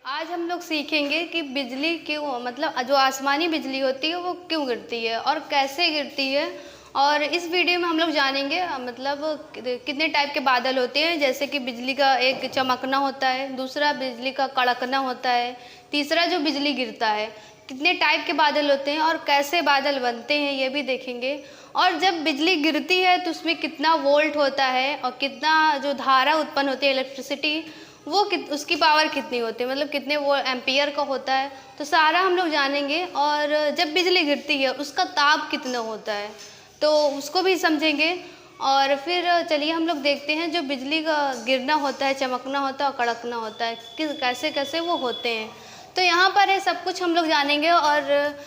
आज हम लोग सीखेंगे कि बिजली क्यों मतलब जो आसमानी बिजली होती है वो क्यों गिरती है और कैसे गिरती है। और इस वीडियो में हम लोग जानेंगे मतलब कितने टाइप के बादल होते हैं, जैसे कि बिजली का एक चमकना होता है, दूसरा बिजली का कड़कना होता है, तीसरा जो बिजली गिरता है। कितने टाइप के बादल होते हैं और कैसे बादल बनते हैं ये भी देखेंगे। और जब बिजली गिरती है तो उसमें कितना वोल्ट होता है और कितना जो धारा उत्पन्न होती है इलेक्ट्रिसिटी, वो उसकी पावर कितनी होती है, मतलब कितने वो एम्पियर का होता है, तो सारा हम लोग जानेंगे। और जब बिजली गिरती है उसका ताप कितना होता है तो उसको भी समझेंगे। और फिर चलिए हम लोग देखते हैं जो बिजली का गिरना होता है, चमकना होता है और कड़कना होता है, किस कैसे कैसे वो होते हैं। तो यहाँ पर है सब कुछ हम लोग जानेंगे। और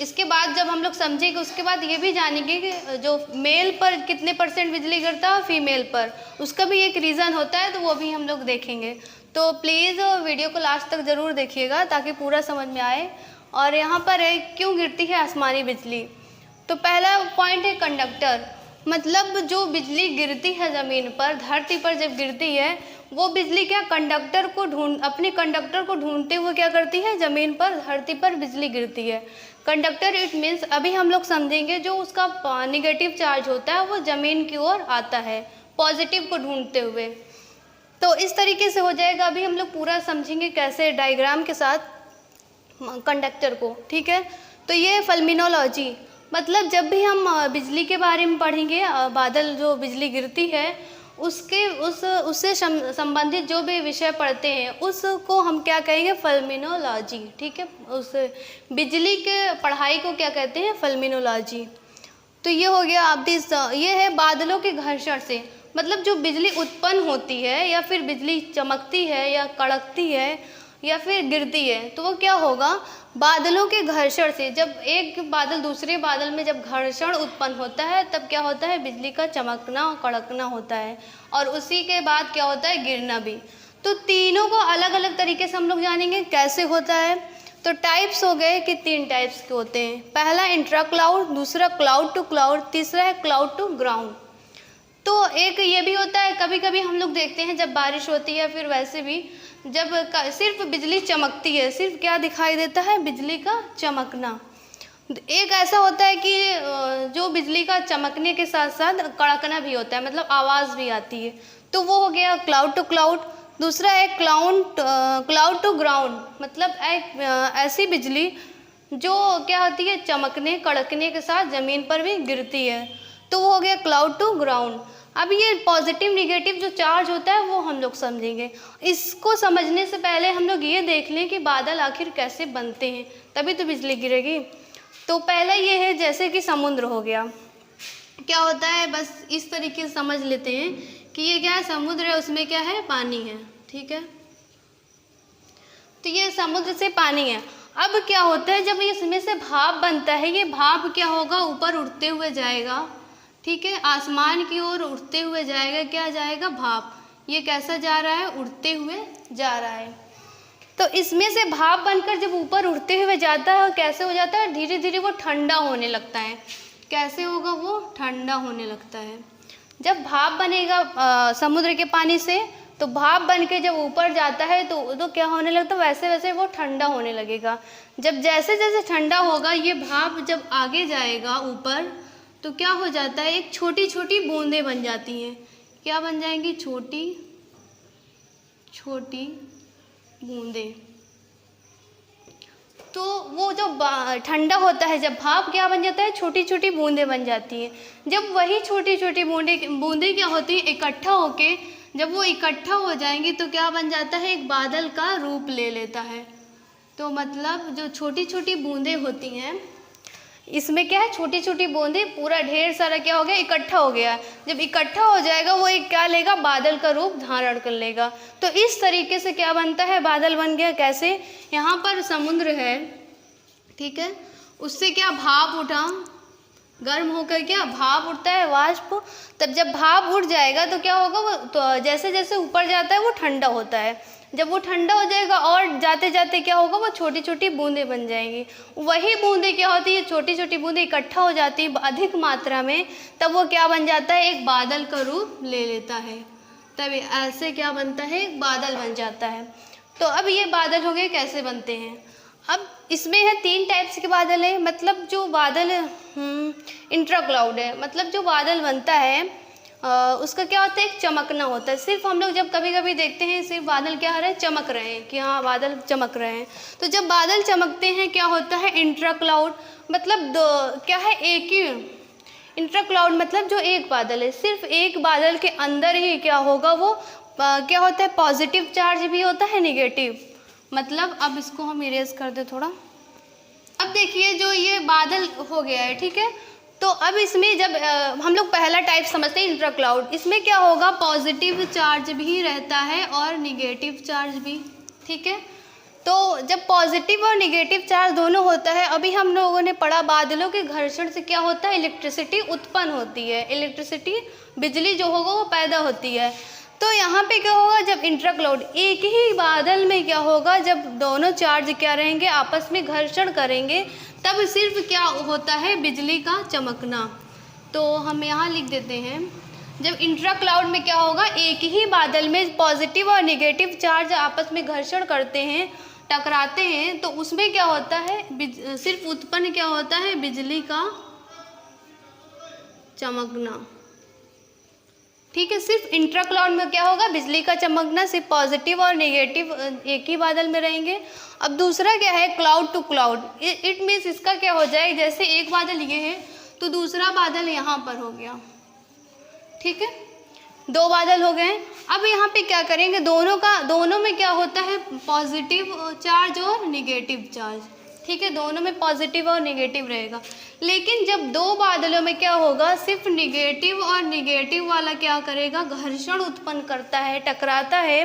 इसके बाद जब हम लोग समझेंगे उसके बाद ये भी जानेंगे कि जो मेल पर कितने % बिजली गिरता है और फीमेल पर, उसका भी एक रीज़न होता है, तो वो भी हम लोग देखेंगे। तो प्लीज़ वीडियो को लास्ट तक ज़रूर देखिएगा ताकि पूरा समझ में आए। और यहाँ पर है क्यों गिरती है आसमानी बिजली। तो पहला पॉइंट है कंडक्टर, मतलब जो बिजली गिरती है ज़मीन पर, धरती पर जब गिरती है, वो बिजली क्या कंडक्टर को अपने कंडक्टर को ढूंढते हुए क्या करती है, ज़मीन पर धरती पर बिजली गिरती है। कंडक्टर इट मीन्स अभी हम लोग समझेंगे जो उसका निगेटिव चार्ज होता है वो ज़मीन की ओर आता है पॉजिटिव को ढूंढते हुए। तो इस तरीके से हो जाएगा। अभी हम लोग पूरा समझेंगे कैसे, डायग्राम के साथ कंडक्टर को, ठीक है। तो ये फल्मिनोलॉजी, मतलब जब भी हम बिजली के बारे में पढ़ेंगे, बादल जो बिजली गिरती है उससे संबंधित जो भी विषय पढ़ते हैं उसको हम क्या कहेंगे, फल्मिनोलॉजी, ठीक है। उस बिजली के पढ़ाई को क्या कहते हैं, फल्मिनोलॉजी। तो ये हो गया। आप ये है बादलों के घर्षण से, मतलब जो बिजली उत्पन्न होती है या फिर बिजली चमकती है या कड़कती है या फिर गिरती है, तो वो क्या होगा, बादलों के घर्षण से। जब एक बादल दूसरे बादल में जब घर्षण उत्पन्न होता है तब क्या होता है, बिजली का चमकना और कड़कना होता है, और उसी के बाद क्या होता है, गिरना भी। तो तीनों को अलग अलग तरीके से हम लोग जानेंगे कैसे होता है। तो टाइप्स हो गए कि 3 टाइप्स के होते हैं। पहला इंट्रा क्लाउड, दूसरा क्लाउड टू क्लाउड, तीसरा है क्लाउड टू ग्राउंड। तो एक ये भी होता है, कभी कभी हम लोग देखते हैं जब बारिश होती है, फिर वैसे भी जब सिर्फ बिजली चमकती है, सिर्फ क्या दिखाई देता है, बिजली का चमकना। एक ऐसा होता है कि जो बिजली का चमकने के साथ साथ कड़कना भी होता है, मतलब आवाज़ भी आती है, तो वो हो गया क्लाउड टू क्लाउड। दूसरा है क्लाउड टू ग्राउंड, मतलब एक ऐसी बिजली जो क्या होती है, चमकने कड़कने के साथ ज़मीन पर भी गिरती है, तो वो हो गया क्लाउड टू ग्राउंड। अब ये पॉजिटिव निगेटिव जो चार्ज होता है वो हम लोग समझेंगे। इसको समझने से पहले हम लोग ये देख लें कि बादल आखिर कैसे बनते हैं, तभी तो बिजली गिरेगी। तो पहला ये है, जैसे कि समुद्र हो गया, क्या होता है, बस इस तरीके से समझ लेते हैं कि ये क्या है, समुद्र है, उसमें क्या है, पानी है, ठीक है। तो ये समुद्र से पानी है। अब क्या होता है, जब इसमें से भाप बनता है, ये भाप क्या होगा, ऊपर उड़ते हुए जाएगा, ठीक है, आसमान की ओर उड़ते हुए जाएगा। क्या जाएगा, भाप। ये कैसा जा रहा है, उड़ते हुए जा रहा है। तो इसमें से भाप बनकर जब ऊपर उड़ते हुए जाता है, और कैसे हो जाता है, धीरे धीरे वो ठंडा होने लगता है। कैसे होगा, वो ठंडा होने लगता है। जब भाप बनेगा समुद्र के पानी से, तो भाप बन के जब ऊपर जाता है तो क्या होने लगता है, वैसे वैसे वो ठंडा होने लगेगा। जब जैसे जैसे ठंडा होगा, ये भाप जब आगे जाएगा ऊपर, तो क्या हो जाता है, एक छोटी छोटी बूंदें बन जाती हैं। क्या बन जाएंगी, छोटी छोटी बूंदें। तो वो जो ठंडा होता है, जब भाप क्या बन जाता है, छोटी छोटी बूंदें बन जाती हैं। जब वही छोटी छोटी बूंदें क्या होती हैं, इकट्ठा होके जब वो इकट्ठा हो जाएंगी तो क्या बन जाता है, एक बादल का रूप ले लेता है। तो मतलब जो छोटी छोटी बूंदें होती हैं, इसमें क्या है, छोटी छोटी बूंदें, पूरा ढेर सारा क्या हो गया, इकट्ठा हो गया। जब इकट्ठा हो जाएगा वो एक क्या लेगा, बादल का रूप धारण कर लेगा। तो इस तरीके से क्या बनता है, बादल बन गया। कैसे, यहाँ पर समुद्र है, ठीक है, उससे क्या भाप उठा, गर्म होकर क्या भाप उठता है, वाष्प। तब जब भाप उठ जाएगा तो क्या होगा, वो तो जैसे जैसे ऊपर जाता है वो ठंडा होता है। जब वो ठंडा हो जाएगा और जाते जाते क्या होगा, वो छोटी छोटी बूंदें बन जाएंगी। वही बूंदें क्या होती है, छोटी छोटी बूंदें इकट्ठा हो जाती है अधिक मात्रा में, तब वो क्या बन जाता है, एक बादल का रूप ले लेता है। तब ऐसे क्या बनता है, एक बादल बन जाता है। तो अब ये बादल हो गए कैसे बनते हैं। अब इसमें है 3 टाइप्स के बादल है। मतलब जो बादल इंट्रा क्लाउड है, मतलब जो बादल बनता है उसका क्या होता है, एक चमकना होता है। सिर्फ हम लोग जब कभी कभी देखते हैं सिर्फ बादल क्या हो रहे हैं, चमक रहे हैं कि हाँ बादल चमक रहे हैं। तो जब बादल चमकते हैं क्या होता है, इंट्रा क्लाउड मतलब क्या है, एक ही इंट्रा क्लाउड मतलब जो एक बादल है, सिर्फ एक बादल के अंदर ही क्या होगा वो क्या होता है, पॉजिटिव चार्ज भी होता है, निगेटिव। मतलब अब इसको हम इरेज कर दे थोड़ा। अब देखिए जो ये बादल हो गया है, ठीक है। तो अब इसमें जब हम लोग पहला टाइप समझते हैं इंट्रा क्लाउड, इसमें क्या होगा, पॉजिटिव चार्ज भी रहता है और निगेटिव चार्ज भी, ठीक है। तो जब पॉजिटिव और निगेटिव चार्ज दोनों होता है, अभी हम लोगों ने पढ़ा बादलों के घर्षण से क्या होता है, इलेक्ट्रिसिटी उत्पन्न होती है, इलेक्ट्रिसिटी बिजली जो होगा वो पैदा होती है। तो यहाँ पे क्या होगा, जब इंट्रा क्लाउड एक ही बादल में क्या होगा, जब दोनों चार्ज क्या रहेंगे, आपस में घर्षण करेंगे, तब सिर्फ क्या होता है, बिजली का चमकना। तो हम यहाँ लिख देते हैं, जब इंट्रा क्लाउड में क्या होगा, एक ही बादल में पॉजिटिव और निगेटिव चार्ज आपस में घर्षण करते हैं, टकराते हैं, तो उसमें क्या होता है, सिर्फ उत्पन्न क्या होता है, बिजली का चमकना, ठीक है। सिर्फ इंट्रा क्लाउड में क्या होगा, बिजली का चमकना, सिर्फ पॉजिटिव और नेगेटिव एक ही बादल में रहेंगे। अब दूसरा क्या है, cloud to cloud. It means इसका क्या हो जाए, जैसे एक बादल ये है तो दूसरा बादल यहाँ पर हो गया, ठीक है, 2 बादल हो गए। अब यहाँ पे क्या करेंगे, दोनों में क्या होता है, पॉजिटिव चार्ज और निगेटिव चार्ज, ठीक है, दोनों में पॉजिटिव और निगेटिव रहेगा। लेकिन जब 2 बादलों में क्या होगा, सिर्फ निगेटिव और निगेटिव वाला क्या करेगा, घर्षण उत्पन्न करता है, टकराता है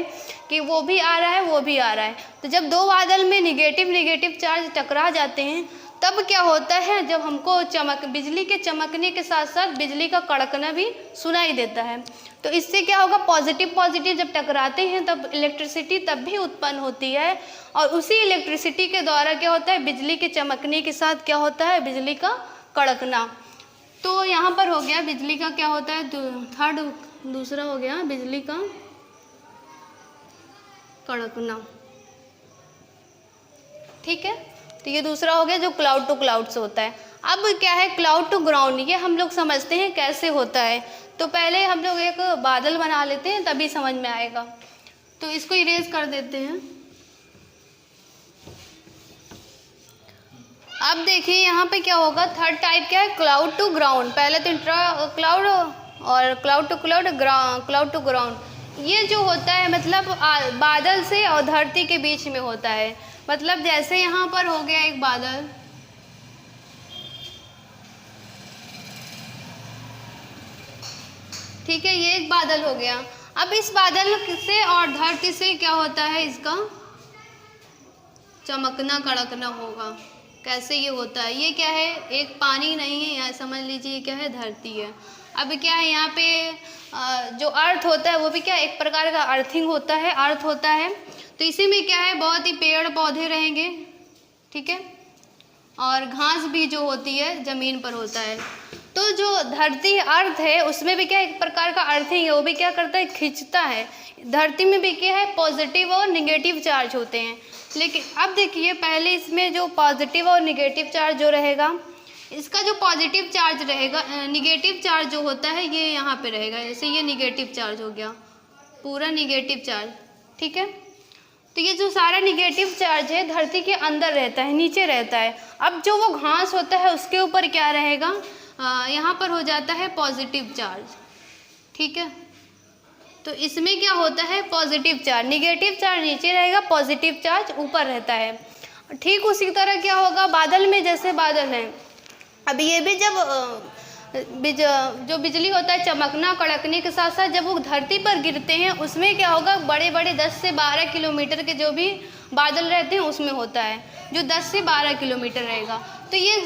कि वो भी आ रहा है वो भी आ रहा है। तो जब 2 बादल में निगेटिव चार्ज टकरा जाते हैं, तब क्या होता है, जब हमको बिजली के चमकने के साथ साथ बिजली का कड़कना भी सुनाई देता है। तो इससे क्या होगा, पॉजिटिव जब टकराते हैं तब इलेक्ट्रिसिटी तब भी उत्पन्न होती है, और उसी इलेक्ट्रिसिटी के द्वारा क्या होता है, बिजली के चमकने के साथ क्या होता है, बिजली का कड़कना। तो यहाँ पर हो गया बिजली का क्या होता है, दूसरा हो गया बिजली का कड़कना, ठीक है। तो ये दूसरा हो गया जो क्लाउड टू क्लाउड से होता है। अब क्या है, क्लाउड टू ग्राउंड, ये हम लोग समझते हैं कैसे होता है। तो पहले हम लोग एक बादल बना लेते हैं तभी समझ में आएगा। तो इसको इरेज कर देते हैं। अब देखिए यहाँ पे क्या होगा, थर्ड टाइप क्या है, क्लाउड टू ग्राउंड। पहले तो इंट्रा क्लाउड और क्लाउड टू ग्राउंड। ये जो होता है मतलब बादल से और धरती के बीच में होता है। मतलब जैसे यहाँ पर हो गया एक बादल, ठीक है, ये एक बादल हो गया। अब इस बादल से और धरती से क्या होता है, इसका चमकना कड़कना होगा। कैसे ये होता है, ये क्या है, एक पानी नहीं है, यहाँ समझ लीजिए क्या है, धरती है। अब क्या है, यहाँ पे जो अर्थ होता है वो भी क्या एक प्रकार का अर्थिंग होता है, अर्थ होता है। तो इसी में क्या है, बहुत ही पेड़ पौधे रहेंगे, ठीक है, और घास भी जो होती है ज़मीन पर होता है। तो जो धरती अर्थ है उसमें भी क्या एक प्रकार का अर्थिंग है, वो भी क्या करता है, खींचता है। धरती में भी क्या है, पॉजिटिव और निगेटिव चार्ज होते हैं। लेकिन अब देखिए पहले इसमें जो पॉजिटिव और निगेटिव चार्ज जो रहेगा, इसका जो पॉजिटिव चार्ज रहेगा, निगेटिव चार्ज जो होता है ये यहाँ पे रहेगा। जैसे ये निगेटिव चार्ज हो गया, पूरा निगेटिव चार्ज, ठीक है। तो ये जो सारा निगेटिव चार्ज है धरती के अंदर रहता है, नीचे रहता है। अब जो वो घास होता है उसके ऊपर क्या रहेगा, यहाँ पर हो जाता है पॉजिटिव चार्ज, ठीक है। तो इसमें क्या होता है, पॉजिटिव चार्ज, निगेटिव चार्ज नीचे रहेगा, पॉजिटिव चार्ज ऊपर रहता है। ठीक उसी तरह क्या होगा बादल में, जैसे बादल है, अब ये भी जब जो बिजली होता है चमकना कड़कने के साथ साथ जब वो धरती पर गिरते हैं उसमें क्या होगा, बड़े बड़े 10 से 12 किलोमीटर के जो भी बादल रहते हैं उसमें होता है, जो 10 से 12 किलोमीटर रहेगा। तो ये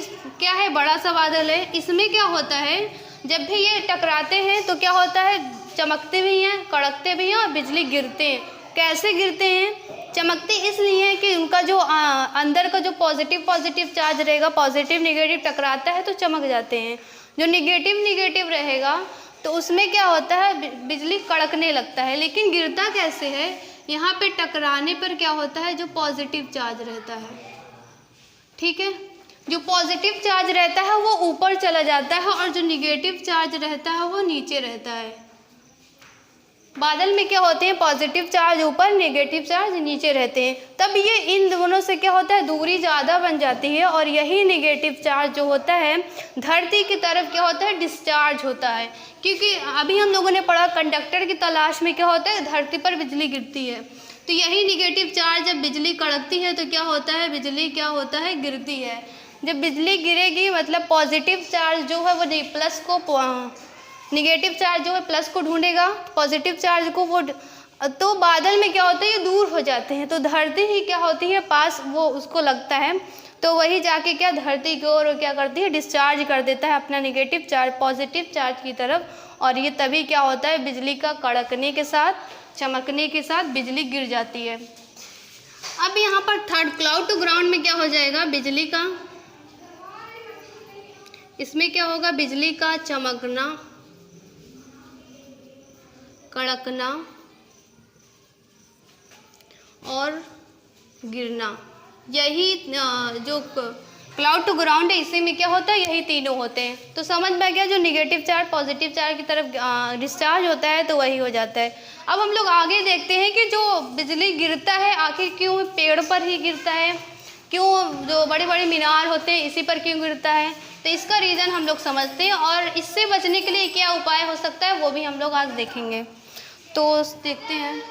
क्या है, बड़ा सा बादल है। इसमें क्या होता है, जब भी ये टकराते हैं तो क्या होता है, चमकते भी हैं, कड़कते भी हैं और बिजली गिरते हैं। कैसे गिरते हैं, चमकते इसलिए है कि उनका जो अंदर का जो पॉजिटिव चार्ज रहेगा, पॉजिटिव निगेटिव टकराता है तो चमक जाते हैं। जो निगेटिव रहेगा तो उसमें क्या होता है, बिजली कड़कने लगता है। लेकिन गिरता कैसे है, यहाँ पे टकराने पर क्या होता है, जो पॉजिटिव चार्ज रहता है, ठीक है, जो पॉजिटिव चार्ज रहता है वो ऊपर चला जाता है और जो निगेटिव चार्ज रहता है वो नीचे रहता है। बादल में क्या होते हैं, पॉजिटिव चार्ज ऊपर, नेगेटिव चार्ज नीचे रहते हैं। तब ये इन दोनों से क्या होता है, दूरी ज़्यादा बन जाती है और यही नेगेटिव चार्ज जो होता है धरती की तरफ क्या होता है, डिस्चार्ज होता है। क्योंकि अभी हम लोगों ने पढ़ा कंडक्टर की तलाश में क्या होता है, धरती पर बिजली गिरती है। तो यही नेगेटिव चार्ज जब बिजली कड़कती है तो क्या होता है, बिजली क्या होता है, गिरती है। जब बिजली गिरेगी मतलब पॉजिटिव चार्ज जो है वो प्लस को, निगेटिव चार्ज जो है प्लस को ढूंढेगा, पॉजिटिव चार्ज को वो, तो बादल में क्या होता है, ये दूर हो जाते हैं। तो धरती ही क्या होती है, पास वो उसको लगता है, तो वही जाके क्या धरती की ओर क्या करती है, डिस्चार्ज कर देता है अपना निगेटिव चार्ज पॉजिटिव चार्ज की तरफ। और ये तभी क्या होता है, बिजली का कड़कने के साथ, चमकने के साथ बिजली गिर जाती है। अब यहाँ पर थर्ड, क्लाउड टू ग्राउंड में क्या हो जाएगा, बिजली का, इसमें क्या होगा, बिजली का चमकना, कड़कना और गिरना, यही जो क्लाउड टू ग्राउंड है इसी में क्या होता है, यही तीनों होते हैं। तो समझ में आ गया, जो निगेटिव चार्ज पॉजिटिव चार्ज की तरफ डिस्चार्ज होता है तो वही हो जाता है। अब हम लोग आगे देखते हैं कि जो बिजली गिरता है आखिर क्यों पेड़ पर ही गिरता है, क्यों जो बड़े बड़े मीनार होते हैं इसी पर क्यों गिरता है। तो इसका रीज़न हम लोग समझते हैं और इससे बचने के लिए क्या उपाय हो सकता है वो भी हम लोग आज देखेंगे। तो देखते हैं।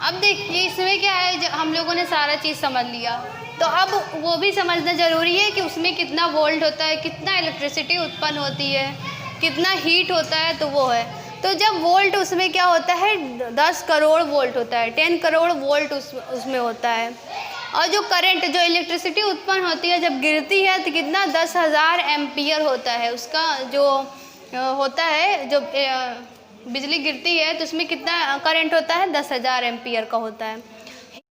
अब देखिए इसमें क्या है, हम लोगों ने सारा चीज़ समझ लिया, तो अब वो भी समझना ज़रूरी है कि उसमें कितना वोल्ट होता है, कितना इलेक्ट्रिसिटी उत्पन्न होती है, कितना हीट होता है, तो वो है। तो जब वोल्ट उसमें क्या होता है, 10 करोड़ वोल्ट होता है, 10 करोड़ वोल्ट उसमें होता है। और जो करंट, जो इलेक्ट्रिसिटी उत्पन्न होती है जब गिरती है तो कितना, 10,000 एम्पियर होता है उसका, जो होता है, जो बिजली गिरती है तो उसमें कितना करंट होता है, 10,000 एम्पियर का होता है।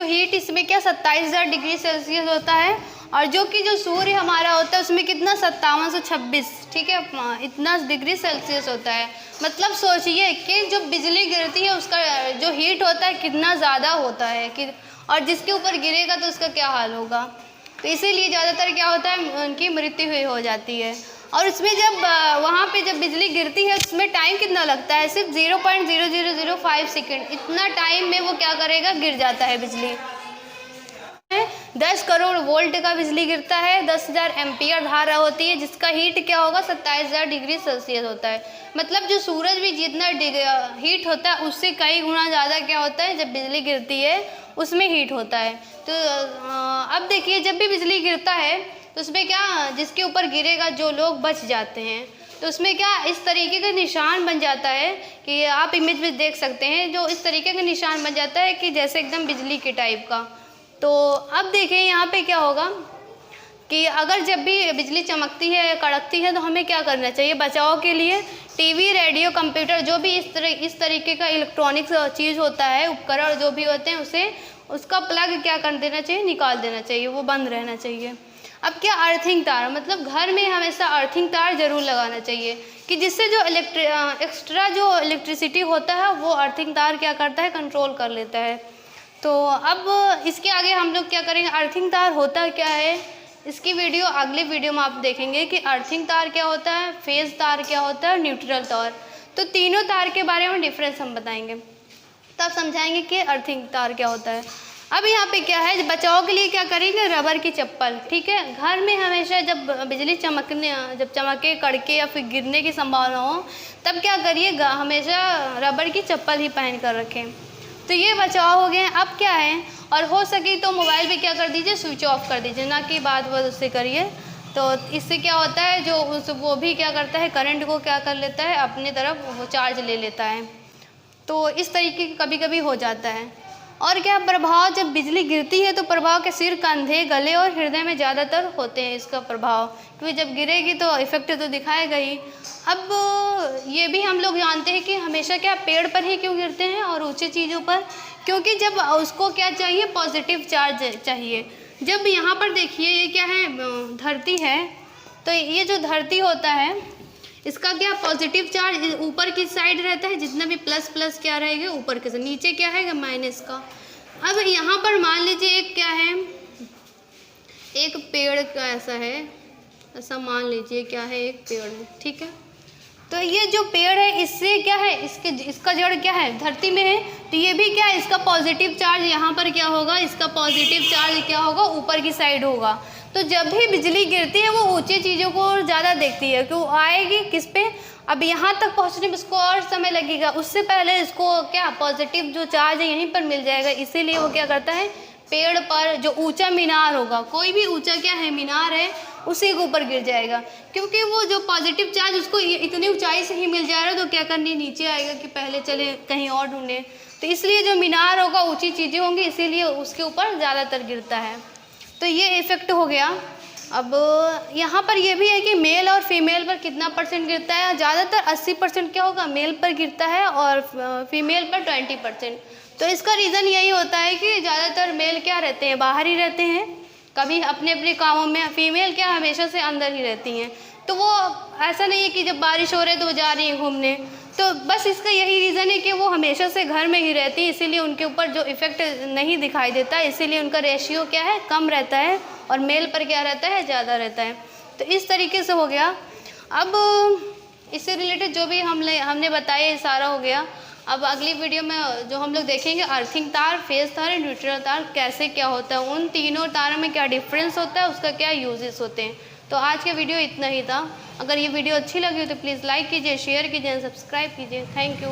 हीट इसमें क्या 27,000 डिग्री सेल्सियस होता है। और जो कि जो सूर्य हमारा होता है उसमें कितना 5726, ठीक है, इतना डिग्री सेल्सियस होता है। मतलब सोचिए कि जो बिजली गिरती है उसका जो हीट होता है कितना ज़्यादा होता है कि, और जिसके ऊपर गिरेगा तो उसका क्या हाल होगा। तो इसीलिए ज़्यादातर क्या होता है, उनकी मृत्यु हुई हो जाती है। और उसमें जब वहाँ पे जब बिजली गिरती है उसमें टाइम कितना लगता है, सिर्फ 0.0005 सेकेंड, इतना टाइम में वो क्या करेगा, गिर जाता है बिजली। 10 करोड़ वोल्ट का बिजली गिरता है, 10,000 एम्पियर धारा होती है, जिसका हीट क्या होगा 27,000 डिग्री सेल्सियस होता है। मतलब जो सूरज भी जितना हीट होता है उससे कई गुना ज़्यादा क्या होता है, जब बिजली गिरती है उसमें हीट होता है। तो अब देखिए जब भी बिजली गिरता है तो उसमें क्या, जिसके ऊपर गिरेगा जो लोग बच जाते हैं, तो उसमें क्या इस तरीके का निशान बन जाता है कि आप इमेज में देख सकते हैं, जो इस तरीके का निशान बन जाता है कि जैसे एकदम बिजली के टाइप का। तो अब देखिए यहाँ पे क्या होगा कि अगर जब भी बिजली चमकती है, कड़कती है, तो हमें क्या करना चाहिए बचाव के लिए, टीवी, रेडियो, कंप्यूटर, जो भी इस तरीके का इलेक्ट्रॉनिक्स चीज़ होता है, उपकरण जो भी होते हैं, उसे उसका प्लग क्या कर देना चाहिए, निकाल देना चाहिए, वो बंद रहना चाहिए। अब क्या, अर्थिंग तार, मतलब घर में हमेशा अर्थिंग तार ज़रूर लगाना चाहिए कि जिससे जो एक्स्ट्रा जो इलेक्ट्रिसिटी होता है वो अर्थिंग तार क्या करता है, कंट्रोल कर लेता है। तो अब इसके आगे हम लोग क्या करेंगे, अर्थिंग तार होता क्या है, इसकी वीडियो अगले वीडियो में आप देखेंगे कि अर्थिंग तार क्या होता है, फेज़ तार क्या होता है, न्यूट्रल तार। तो तीनों तार के बारे में डिफरेंस हम बताएंगे, तब समझाएंगे कि अर्थिंग तार क्या होता है। अब यहाँ पे क्या है, बचाव के लिए क्या करेंगे, रबर की चप्पल, ठीक है। घर में हमेशा जब बिजली चमके, कड़के या फिर गिरने की संभावना हो तब क्या करिए, हमेशा रबर की चप्पल ही पहन कर रखें। तो ये बचाव हो गए। अब क्या है, और हो सके तो मोबाइल भी क्या कर दीजिए, स्विच ऑफ कर दीजिए, ना कि बात उससे करिए। तो इससे क्या होता है, जो वो भी क्या करता है, करंट को क्या कर लेता है, अपनी तरफ वो चार्ज ले लेता है। तो इस तरीके की कभी कभी हो जाता है। और क्या प्रभाव, जब बिजली गिरती है तो प्रभाव के सिर, कंधे, गले और हृदय में ज़्यादातर होते हैं इसका प्रभाव, क्योंकि जब गिरेगी तो इफेक्ट तो दिखाएगा ही। अब ये भी हम लोग जानते हैं कि हमेशा क्या पेड़ पर ही क्यों गिरते हैं और ऊंचे चीज़ों पर, क्योंकि जब उसको क्या चाहिए, पॉजिटिव चार्ज चाहिए। जब यहाँ पर देखिए ये क्या है, धरती है, तो ये जो धरती होता है इसका क्या पॉजिटिव चार्ज ऊपर की साइड रहता है, जितना भी प्लस प्लस क्या रहेगा ऊपर के साइड, नीचे क्या है माइनस का। अब यहाँ पर मान लीजिए एक क्या है, एक पेड़ का ऐसा है, ऐसा मान लीजिए क्या है, एक पेड़ है, ठीक है। तो ये जो पेड़ है इससे क्या है, इसका जड़ क्या है धरती में है, तो ये भी क्या है, इसका पॉजिटिव चार्ज यहाँ पर क्या होगा, इसका पॉजिटिव चार्ज क्या होगा ऊपर की साइड होगा। तो जब भी बिजली गिरती है वो ऊंची चीज़ों को ज़्यादा देखती है, क्यों आएगी किस पे, अब यहाँ तक पहुँचने में इसको और समय लगेगा, उससे पहले इसको क्या पॉजिटिव जो चार्ज है यहीं पर मिल जाएगा। इसीलिए वो क्या करता है, पेड़ पर जो ऊंचा मीनार होगा, कोई भी ऊंचा क्या है मीनार है, उसी के ऊपर गिर जाएगा, क्योंकि वो जो पॉजिटिव चार्ज उसको इतनी ऊंचाई से ही मिल जा रहा है, तो क्या करनी नीचे आएगा कि पहले चले कहीं और ढूंढे। तो इसलिए जो मीनार होगा ऊंची चीज़ें होंगी, इसीलिए उसके ऊपर ज़्यादातर गिरता है। तो ये इफेक्ट हो गया। अब यहाँ पर ये भी है कि मेल और फीमेल पर कितना परसेंट गिरता है, ज़्यादातर 80% क्या होगा मेल पर गिरता है और फीमेल पर 20%। तो इसका रीज़न यही होता है कि ज़्यादातर मेल क्या रहते हैं, बाहर ही रहते हैं, कभी अपने अपने कामों में, फीमेल क्या हमेशा से अंदर ही रहती हैं। तो वो ऐसा नहीं है कि जब बारिश हो रही है तो वो जा रही है घूमने, तो बस इसका यही रीज़न है कि वो हमेशा से घर में ही रहती है, इसीलिए उनके ऊपर जो इफ़ेक्ट नहीं दिखाई देता, इसीलिए उनका रेशियो क्या है कम रहता है, और मेल पर क्या रहता है ज़्यादा रहता है। तो इस तरीके से हो गया। अब इससे रिलेटेड जो भी हमने बताया ये सारा हो गया। अब अगली वीडियो में जो हम लोग देखेंगे अर्थिंग तार, फेज तार, न्यूट्रल तार कैसे क्या होता है, उन तीनों तारों में क्या डिफरेंस होता है, उसका क्या यूजेस होते हैं। तो आज का वीडियो इतना ही था। अगर ये वीडियो अच्छी लगी हो तो प्लीज़ लाइक कीजिए, शेयर कीजिए, सब्सक्राइब कीजिए। Thank you.